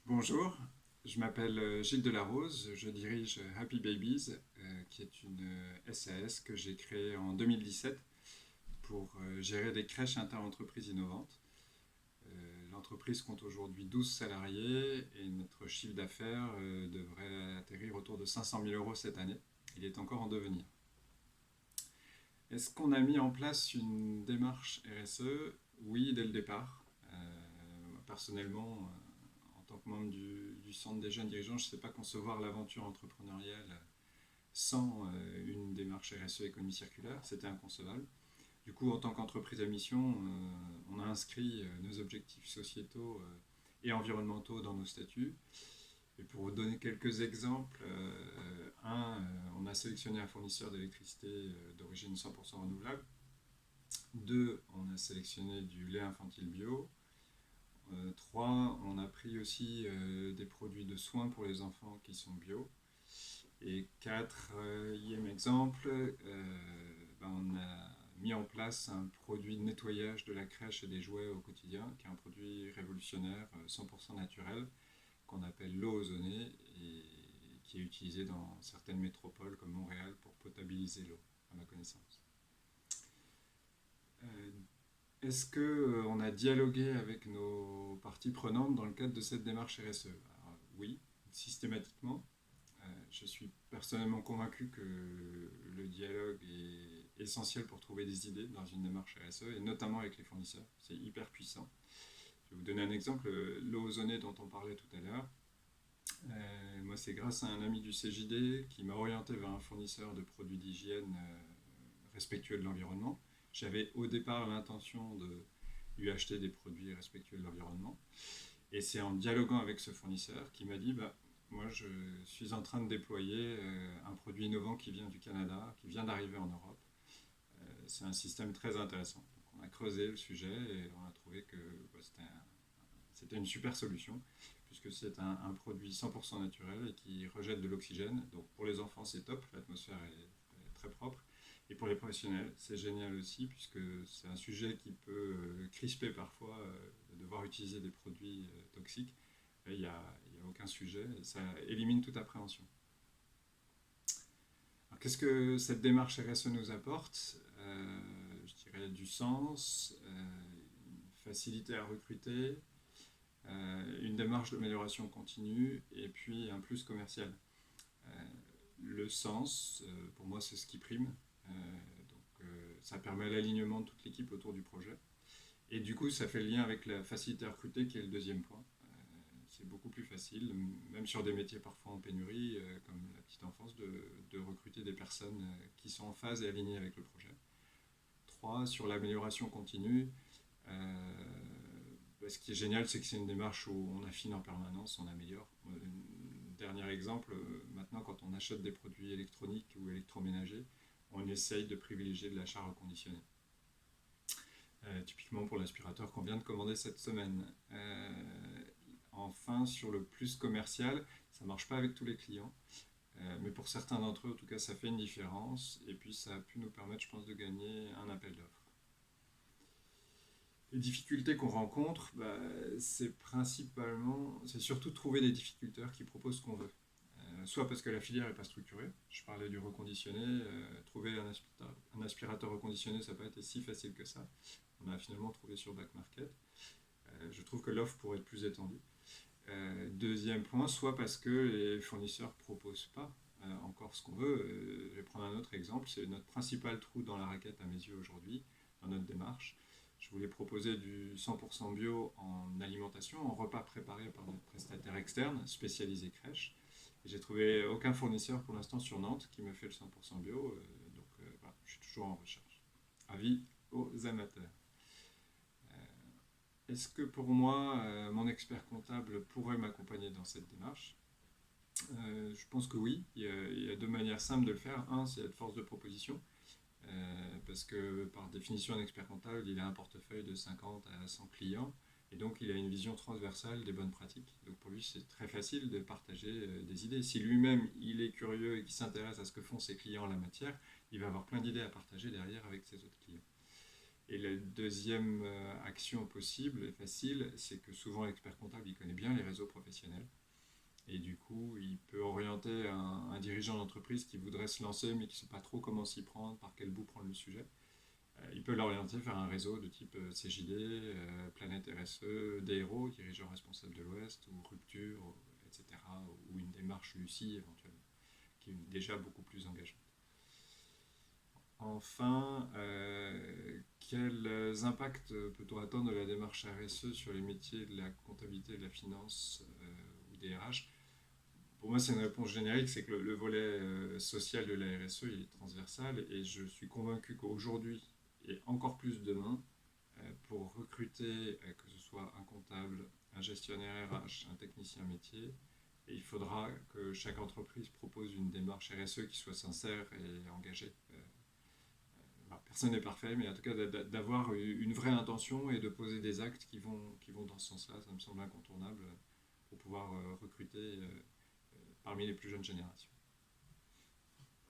Bonjour, je m'appelle Gilles Delarose, je dirige Happy Babies, qui est une SAS que j'ai créée en 2017 pour gérer des crèches inter-entreprises innovantes. L'entreprise compte aujourd'hui 12 salariés et notre chiffre d'affaires devrait atterrir autour de 500 000 euros cette année. Il est encore en devenir. Est-ce qu'on a mis en place une démarche RSE? Oui, dès le départ. Personnellement, en tant que membre du Centre des jeunes dirigeants, je ne sais pas concevoir l'aventure entrepreneuriale sans une démarche RSE économie circulaire. C'était inconcevable. Du coup, en tant qu'entreprise à mission, on a inscrit nos objectifs sociétaux et environnementaux dans nos statuts. Et pour vous donner quelques exemples, on a sélectionné un fournisseur d'électricité d'origine 100% renouvelable. Deux, on a sélectionné du lait infantile bio. Trois, on a pris aussi des produits de soins pour les enfants qui sont bio. Et quatrième exemple, on a mis en place un produit de nettoyage de la crèche et des jouets au quotidien, qui est un produit révolutionnaire, 100% naturel, qu'on appelle l'eau ozonée et qui est utilisé dans certaines métropoles comme Montréal pour potabiliser l'eau, à ma connaissance. Euh, Est-ce qu'on a dialogué avec nos parties prenantes dans le cadre de cette démarche RSE? Alors, oui, systématiquement. Je suis personnellement convaincu que le dialogue est essentiel pour trouver des idées dans une démarche RSE, et notamment avec les fournisseurs. C'est hyper puissant. Je vais vous donner un exemple, l'eau ozonée dont on parlait tout à l'heure. Moi, c'est grâce à un ami du CJD qui m'a orienté vers un fournisseur de produits d'hygiène respectueux de l'environnement. J'avais au départ l'intention de lui acheter des produits respectueux de l'environnement. Et c'est en dialoguant avec ce fournisseur qui m'a dit moi je suis en train de déployer un produit innovant qui vient du Canada, qui vient d'arriver en Europe. C'est un système très intéressant. Donc on a creusé le sujet et on a trouvé que c'était une super solution, puisque c'est un produit 100% naturel et qui rejette de l'oxygène. Donc pour les enfants, c'est top, l'atmosphère est très propre. Et pour les professionnels, c'est génial aussi, puisque c'est un sujet qui peut crisper parfois de devoir utiliser des produits toxiques. Il n'y a, aucun sujet, et ça élimine toute appréhension. Alors, qu'est-ce que cette démarche RSE nous apporte? Je dirais du sens, une facilité à recruter, une démarche d'amélioration continue et puis un plus commercial. Euh, le sens, pour moi, c'est ce qui prime. Ça permet l'alignement de toute l'équipe autour du projet. Et du coup, ça fait le lien avec la facilité à recruter, qui est le deuxième point. C'est beaucoup plus facile, même sur des métiers parfois en pénurie, comme la petite enfance, de recruter des personnes qui sont en phase et alignées avec le projet. Trois, sur l'amélioration continue. Ce qui est génial, c'est que c'est une démarche où on affine en permanence, on améliore. Dernier exemple, maintenant quand on achète des produits électroniques ou électroménagers, on essaye de privilégier de l'achat reconditionné. Typiquement pour l'aspirateur qu'on vient de commander cette semaine. Enfin, sur le plus commercial, ça ne marche pas avec tous les clients, mais pour certains d'entre eux, en tout cas, ça fait une différence, et puis ça a pu nous permettre, je pense, de gagner un appel d'offres. Les difficultés qu'on rencontre, c'est surtout de trouver des difficulteurs qui proposent ce qu'on veut. Soit parce que la filière n'est pas structurée, je parlais du reconditionné, trouver un aspirateur reconditionné, ça n'a pas été si facile que ça. On a finalement trouvé sur Back Market. Je trouve que l'offre pourrait être plus étendue. Deuxième point, soit parce que les fournisseurs ne proposent pas encore ce qu'on veut. Je vais prendre un autre exemple, c'est notre principal trou dans la raquette à mes yeux aujourd'hui, dans notre démarche. Je voulais proposer du 100% bio en alimentation, en repas préparés par notre prestataire externe, spécialisé crèche. Et j'ai trouvé aucun fournisseur pour l'instant sur Nantes qui me fait le 100% bio, voilà, je suis toujours en recherche. Avis aux amateurs. Est-ce que pour moi, mon expert comptable pourrait m'accompagner dans cette démarche? Je pense que oui. Il y a deux manières simples de le faire. Un, c'est être force de proposition. Parce que par définition, un expert comptable, il a un portefeuille de 50 à 100 clients, et donc il a une vision transversale des bonnes pratiques. Donc pour lui, c'est très facile de partager des idées. Si lui-même, il est curieux et qu'il s'intéresse à ce que font ses clients en la matière, il va avoir plein d'idées à partager derrière avec ses autres clients. Et la deuxième action possible et facile, c'est que souvent l'expert comptable, il connaît bien les réseaux professionnels. Et du coup, il peut orienter un dirigeant d'entreprise qui voudrait se lancer mais qui ne sait pas trop comment s'y prendre, par quel bout prendre le sujet. Il peut l'orienter vers un réseau de type CJD, Planète RSE, DRO, dirigeant responsable de l'Ouest, ou Rupture, etc. Ou une démarche Lucie éventuellement, qui est déjà beaucoup plus engageante. Enfin, quels impacts peut-on attendre de la démarche RSE sur les métiers de la comptabilité, de la finance ou des RH? Pour moi, c'est une réponse générique, c'est que le volet social de la RSE, il est transversal et je suis convaincu qu'aujourd'hui, et encore plus demain, pour recruter, que ce soit un comptable, un gestionnaire RH, un technicien métier, et il faudra que chaque entreprise propose une démarche RSE qui soit sincère et engagée. Personne n'est parfait, mais en tout cas d'avoir une vraie intention et de poser des actes qui vont dans ce sens-là, ça me semble incontournable pour pouvoir recruter parmi les plus jeunes générations.